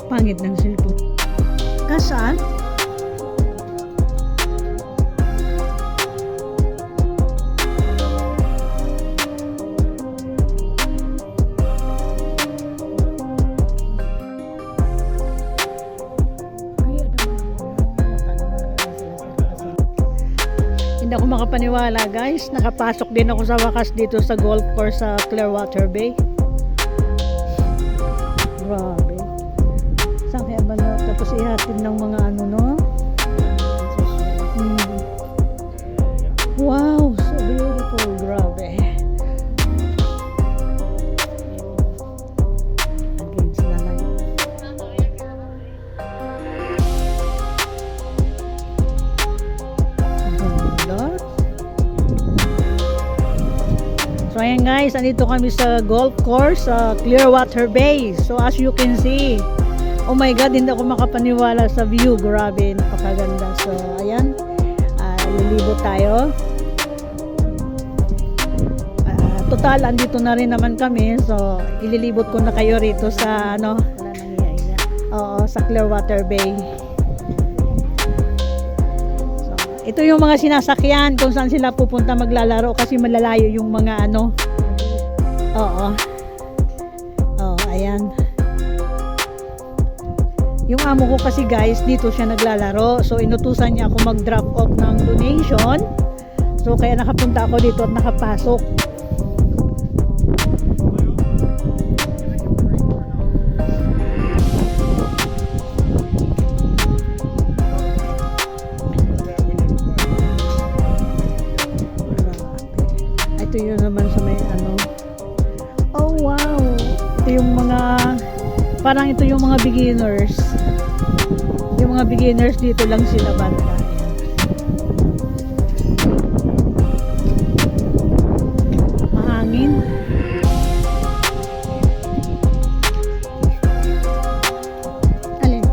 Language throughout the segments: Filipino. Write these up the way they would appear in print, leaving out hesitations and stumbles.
Pangit ng cellphone. Kasaan? Hindi ako makapaniwala guys, nakapasok din ako sa wakas dito sa golf course sa Clearwater Bay. Grabe. Saan kaya ba na tapos ihatid ng mga ano no? Wow, so beautiful. Grabe. Against the light. So ayan guys, andito kami sa golf course sa Clearwater Bay. So as you can see, oh my god, hindi ako makapaniwala sa view. Grabe, napakaganda. So ayan, lilibot tayo. Total, andito na rin naman kami. So ililibot ko na kayo rito sa ano, oo, sa Clearwater Bay. Ito yung mga sinasakyan kung saan sila pupunta maglalaro kasi malalayo yung mga ano. Oo. Oo, ayan. Yung amo ko kasi guys, dito siya naglalaro. So inutusan niya ako mag-drop off ng donation. So kaya nakapunta ako dito at nakapasok. Ito yun naman sa may ano. Oh wow, ito yung mga parang ito yung mga beginners. Yung mga beginners dito lang sila banda. Mahangin. Alin?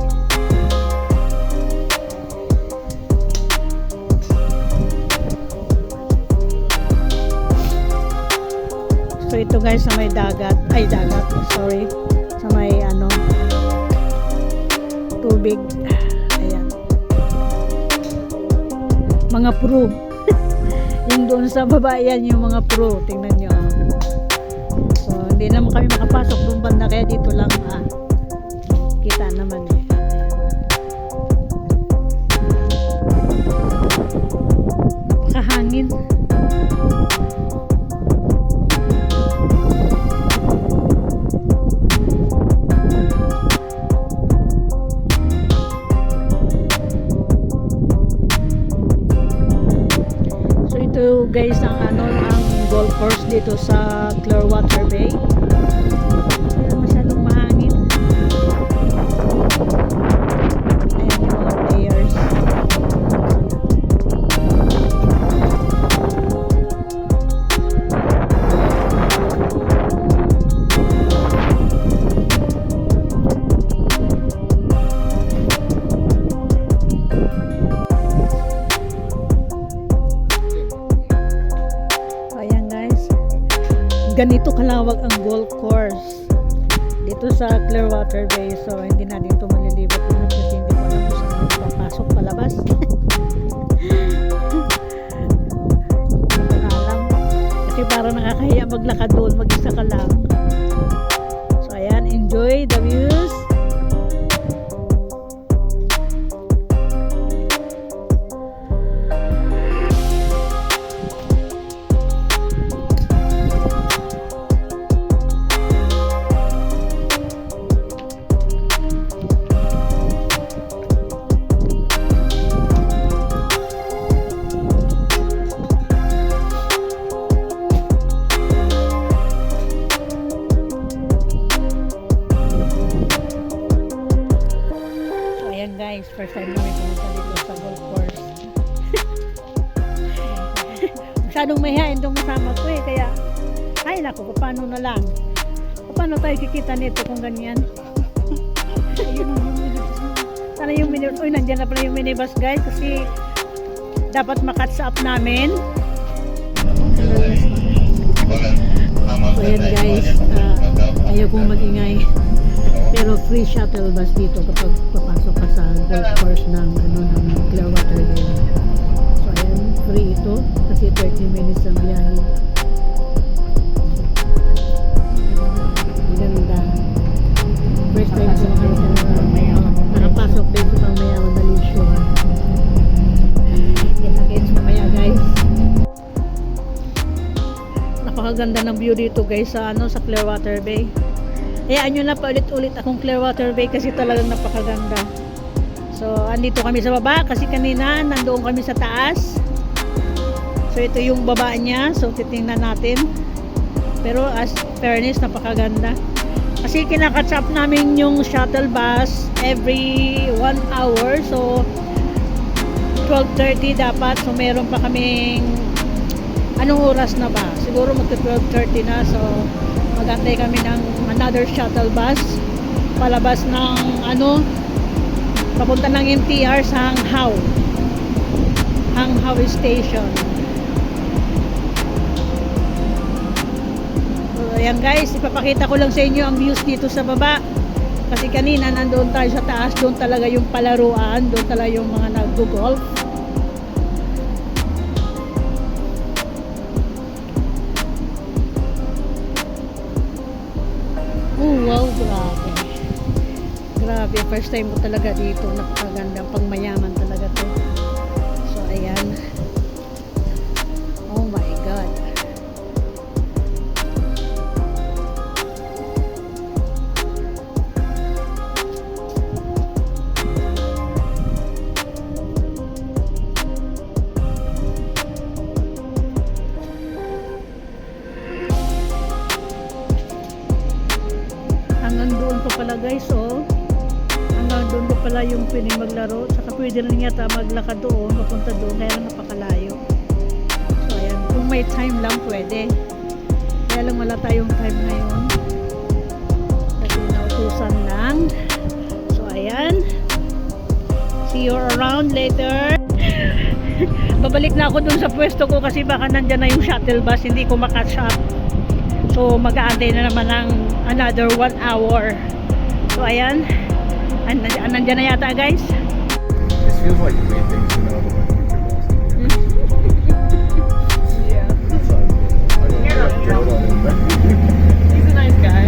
So ito guys sa may dagat, sorry, sa may ano, tubig. Ayan. Mga pro. Yung doon sa baba, yan yung mga pro. Tingnan nyo. So hindi naman kami makapasok doon banda kaya dito lang kita naman eh. Napakahangin. Ito guys ang ano ang golf course dito sa Clearwater Bay. Masyadong mahangin. Ayan yung mga players. Ganito kalawag ang golf course dito sa Clearwater Bay. So hindi natin ito malilibot kasi hindi ko alam kung saan papasok palabas. Hindi ko na alam kasi parang nakakahiya maglakad doon, mag-isa ka lang. So ayan, enjoy the views. Guys, first time namin pumunta dito sa golf course. Masyadong mahihain itong kasama ko eh, kaya ay naku, paano na lang, paano tayo kikita nito kung ganyan. Sana yung minibus, uy nandiyan na pala yung minibus guys kasi dapat makatch up namin. So yan guys, ayaw kong magingay. Pero Pero free shuttle bus dito kapag papasok ka sa golf course ng Clearwater Bay. So ayan, free ito kasi 30 minutes ang biyahe. Ang ganda. First time ko nakapasok din sa Pangmayaman na Leisure. Kita-kits mamaya guys. Napakaganda ng view dito guys sa sa Clearwater Bay. Hayaan nyo na paulit-ulit akong Clearwater Bay kasi talagang napakaganda. So andito kami sa baba kasi kanina nandoon kami sa taas. So ito yung baba niya. So titingnan natin. Pero as fairness, napakaganda. Kasi kinakatch up namin yung shuttle bus every 1 hour. So 12:30 dapat. So meron pa kaming anong oras na ba? Siguro magka 12:30 na. So magantay kami ng another shuttle bus palabas ng papunta ng MTR sa Hanghaw Station. So ayan guys, ipapakita ko lang sa inyo ang views dito sa baba kasi kanina nandoon tayo sa taas, doon talaga yung palaruan, doon talaga yung mga nag-golf. Wow, grabe. Grabe, first time ko talaga dito. Napakaganda, pangmayaman talaga to. So, ayan. Oh my God. Hanggang doon pa pala guys, hanggang doon pa pala yung pwede maglaro, saka pwede rin yata maglakad doon, mapunta doon, kaya lang napakalayo. So ayan, kung may time lang pwede, kaya lang wala tayong time ngayon kasi nautusan lang. So ayan, see you around later. Babalik na ako doon sa pwesto ko kasi baka nandyan na yung shuttle bus, hindi ko makatch up. So mag-aantay na naman ng another 1 hour. So ayan, nandyan na yata guys. This feels like you made things in another way. Yeah. I don't know. He's a nice guy.